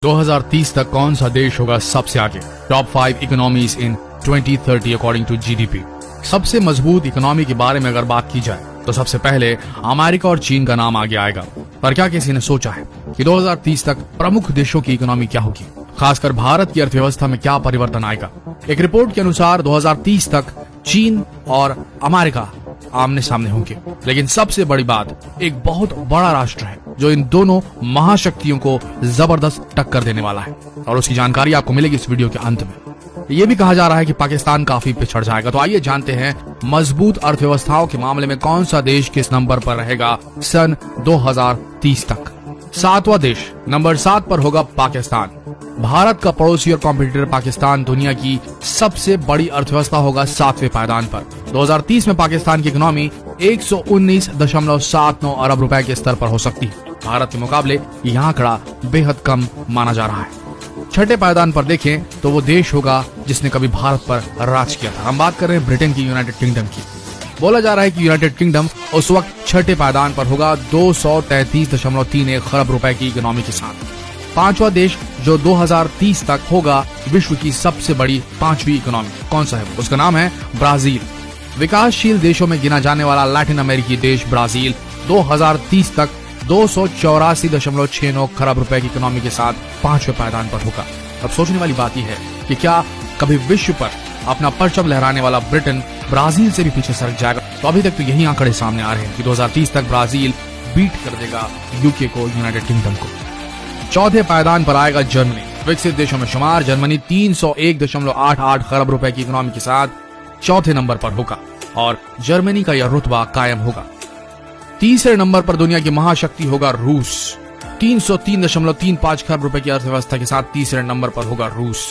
2030 तक कौन सा देश होगा सबसे आगे? Top 5 economies in 2030 according to GDP. सबसे मजबूत इकोनॉमी के बारे में अगर बात की जाए तो सबसे पहले अमेरिका और चीन का नाम आगे आएगा। पर क्या किसी ने सोचा है कि 2030 तक प्रमुख देशों की इकोनॉमी क्या होगी, खासकर भारत की अर्थव्यवस्था में क्या परिवर्तन आएगा? एक रिपोर्ट के अनुसार 2030 तक चीन और अमेरिका आमने सामने होंगे, लेकिन सबसे बड़ी बात, एक बहुत बड़ा राष्ट्र है जो इन दोनों महाशक्तियों को जबरदस्त टक्कर देने वाला है, और उसकी जानकारी आपको मिलेगी इस वीडियो के अंत में। ये भी कहा जा रहा है कि पाकिस्तान काफी पिछड़ जाएगा। तो आइए जानते हैं मजबूत अर्थव्यवस्थाओं के मामले में कौन सा देश किस नंबर पर रहेगा सन 2030 तक। 7वां देश नंबर 7 पर होगा पाकिस्तान। भारत का पड़ोसी और कॉम्पिटिटर पाकिस्तान दुनिया की सबसे बड़ी अर्थव्यवस्था होगा 7वें पायदान पर। 2030 में पाकिस्तान की इकोनॉमी 119.79 अरब रुपए के स्तर पर हो सकती है। भारत के मुकाबले यह आंकड़ा बेहद कम माना जा रहा है। छठे पायदान पर देखें तो वो देश होगा जिसने कभी भारत पर राज किया था। हम बात कर रहे हैं ब्रिटेन की, यूनाइटेड किंगडम की। बोला जा रहा है कि यूनाइटेड किंगडम उस वक्त छठे पायदान पर होगा 233.31 खरब रुपए की इकोनॉमी के साथ। 5वां देश जो 2030 तक होगा विश्व की सबसे बड़ी 5वीं इकोनॉमी, कौन सा है? उसका नाम है ब्राजील। विकासशील देशों में गिना जाने वाला लैटिन अमेरिकी देश ब्राजील 2030 तक 284.69 खरब रुपए की इकोनॉमी के साथ 5वें पायदान पर होगा। अब सोचने वाली बात यह है कि क्या कभी विश्व पर अपना परचम लहराने वाला ब्रिटेन ब्राजील से भी पीछे सरक जाएगा? तो अभी तक तो यही आंकड़े सामने आ रहे हैं कि 2030 तक ब्राजील बीट कर देगा यूके को, यूनाइटेड किंगडम को। चौथे पायदान पर आएगा जर्मनी। विकसित देशों में शुमार जर्मनी 301.88 खरब रुपए की इकोनॉमी के साथ चौथे नंबर पर होगा, और जर्मनी का यह रुतबा कायम होगा। तीसरे नंबर पर दुनिया की महाशक्ति होगा रूस। 303.35 खरब रुपए की अर्थव्यवस्था के साथ तीसरे नंबर पर होगा रूस।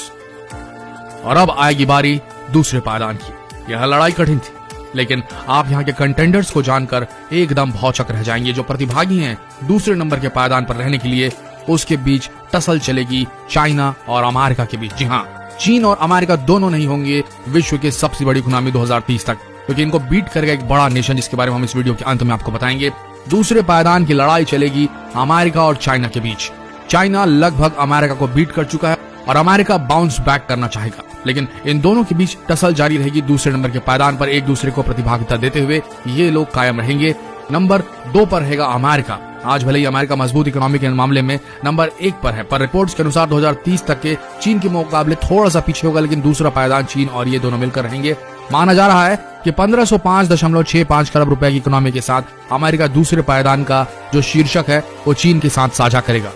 और अब आएगी बारी दूसरे पायदान की। यह लड़ाई कठिन थी, लेकिन आप यहाँ के कंटेंडर्स को जानकर एकदम भौचक रह जाएंगे। जो प्रतिभागी हैं दूसरे नंबर के पायदान पर रहने के लिए, उसके बीच टसल चलेगी चाइना और अमेरिका के बीच। जी हाँ, चीन और अमेरिका दोनों नहीं होंगे विश्व की सबसे बड़ी इकोनॉमी 2030 तक, क्योंकि इनको बीट करेगा एक बड़ा नेशन, जिसके बारे में हम इस वीडियो के अंत में आपको बताएंगे। दूसरे पायदान की लड़ाई चलेगी अमेरिका और चाइना के बीच। चाइना लगभग अमेरिका को बीट कर चुका है और अमेरिका बाउंस बैक करना चाहेगा, लेकिन इन दोनों के बीच टसल जारी रहेगी। दूसरे नंबर के पायदान पर एक दूसरे को प्रतिभागिता देते हुए ये लोग कायम रहेंगे। नंबर 2 पर रहेगा अमेरिका। आज भले ही अमेरिका मजबूत इकोनॉमी के मामले में नंबर 1 पर है, पर रिपोर्ट्स के अनुसार 2030 तक के चीन के मुकाबले थोड़ा सा पीछे होगा, लेकिन दूसरा पायदान चीन और ये दोनों मिलकर रहेंगे। माना जा रहा है कि 1505.65 खरब रुपए की इकोनॉमी के साथ अमेरिका दूसरे पायदान का जो शीर्षक है वो चीन के साथ साझा करेगा।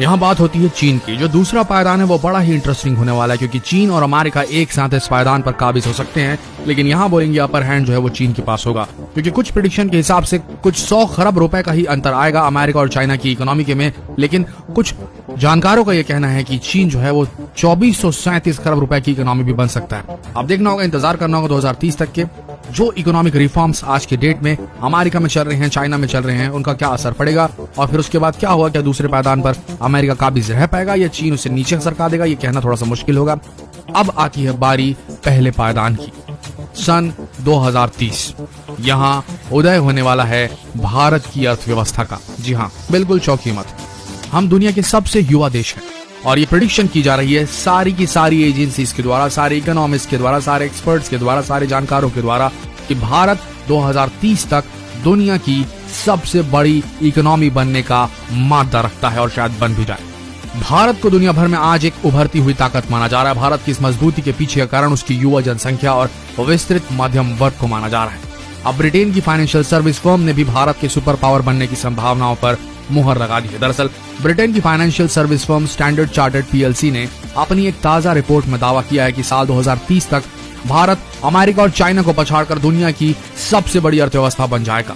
यहाँ बात होती है चीन की। जो दूसरा पायदान है वो बड़ा ही इंटरेस्टिंग होने वाला है, क्योंकि चीन और अमेरिका एक साथ इस पायदान पर काबिज हो सकते हैं, लेकिन यहाँ बोलेंगे अपर हैंड जो है वो चीन के पास होगा, क्योंकि कुछ प्रेडिक्शन के हिसाब से कुछ 100 खरब रुपए का ही अंतर आएगा अमेरिका और चाइना की इकोनॉमी के में। लेकिन कुछ जानकारों का यह कहना है कि चीन जो है वो 2437 खरब रुपए की इकोनॉमी भी बन सकता है। अब देखना होगा, इंतजार करना होगा 2030 तक के जो इकोनॉमिक रिफॉर्म्स आज के डेट में अमेरिका में चल रहे हैं, चाइना में चल रहे हैं, उनका क्या असर पड़ेगा, और फिर उसके बाद क्या होगा। क्या दूसरे पायदान पर अमेरिका काबिज रह पाएगा या चीन उसे नीचे सरका देगा? ये कहना थोड़ा सा मुश्किल होगा। अब आती है बारी पहले पायदान की। सन 2030 यहाँ उदय होने वाला है भारत की अर्थव्यवस्था का। जी हाँ, बिल्कुल चौंकिए मत, हम दुनिया के सबसे युवा देश हैं, और ये प्रेडिक्शन की जा रही है सारी की सारी एजेंसीज के द्वारा, सारे इकोनॉमिस्ट के द्वारा, सारे एक्सपर्ट्स के द्वारा, सारे जानकारों के द्वारा, कि भारत 2030 तक दुनिया की सबसे बड़ी इकोनॉमी बनने का मादा रखता है, और शायद बन भी जाए। भारत को दुनिया भर में आज एक उभरती हुई ताकत माना जा रहा है। भारत की इस मजबूती के पीछे का कारण उसकी युवा जनसंख्या और विस्तृत मध्यम वर्ग को माना जा रहा है। अब ब्रिटेन की फाइनेंशियल सर्विस फर्म ने भी भारत के सुपर पावर बनने की संभावनाओं पर मुहर लगा दी है। दरअसल ब्रिटेन की financial service firm standard chartered PLC ने अपनी एक ताजा रिपोर्ट में दावा किया है कि साल 2030 तक भारत अमेरिका और चाइना को पछाड़कर दुनिया की सबसे बड़ी अर्थव्यवस्था बन जाएगा।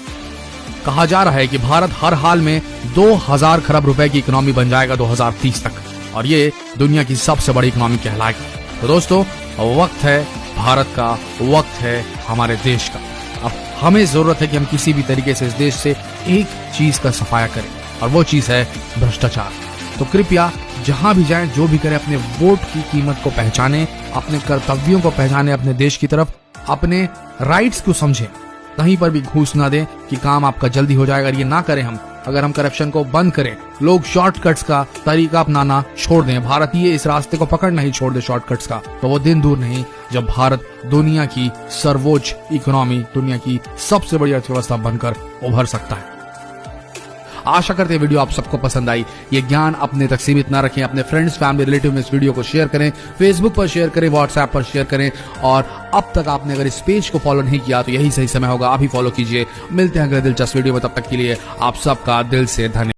कहा जा रहा है कि भारत हर हाल में 2000 खरब रुपए की इकोनॉमी बन जाएगा 2030 तक, और ये दुनिया की सबसे बड़ी इकोनॉमी कहलाएगा। तो दोस्तों, वक्त है भारत का, वक्त है हमारे देश का। अब हमें जरूरत है कि हम किसी भी तरीके से इस देश से एक चीज का सफाया करें, और वो चीज है भ्रष्टाचार। तो कृपया जहां भी जाएं, जो भी करें, अपने वोट की कीमत को पहचानें, अपने कर्तव्यों को पहचानें, अपने देश की तरफ, अपने राइट्स को समझें। कहीं पर भी घूस ना दें कि काम आपका जल्दी हो जाएगा। ये ना करें हम अगर हम करप्शन को बंद करें, लोग शॉर्टकट्स का तरीका अपनाना छोड़ दें, भारत ये इस रास्ते को पकड़ना ही छोड़ दे शॉर्टकट्स का, तो वो दिन दूर नहीं जब भारत दुनिया की सर्वोच्च इकोनॉमी, दुनिया की सबसे बड़ी अर्थव्यवस्था बनकर उभर सकता है। आशा करते हैं वीडियो आप सबको पसंद आई। ये ज्ञान अपने तक सीमित ना रखें, अपने फ्रेंड्स, फैमिली, रिलेटिव में इस वीडियो को शेयर करें, फेसबुक पर शेयर करें, व्हाट्सएप पर शेयर करें। और अब तक आपने अगर इस पेज को फॉलो नहीं किया तो यही सही समय होगा, अभी फॉलो कीजिए। मिलते हैं अगले दिलचस्प वीडियो में, तब तक के लिए आप सबका दिल से धन्यवाद।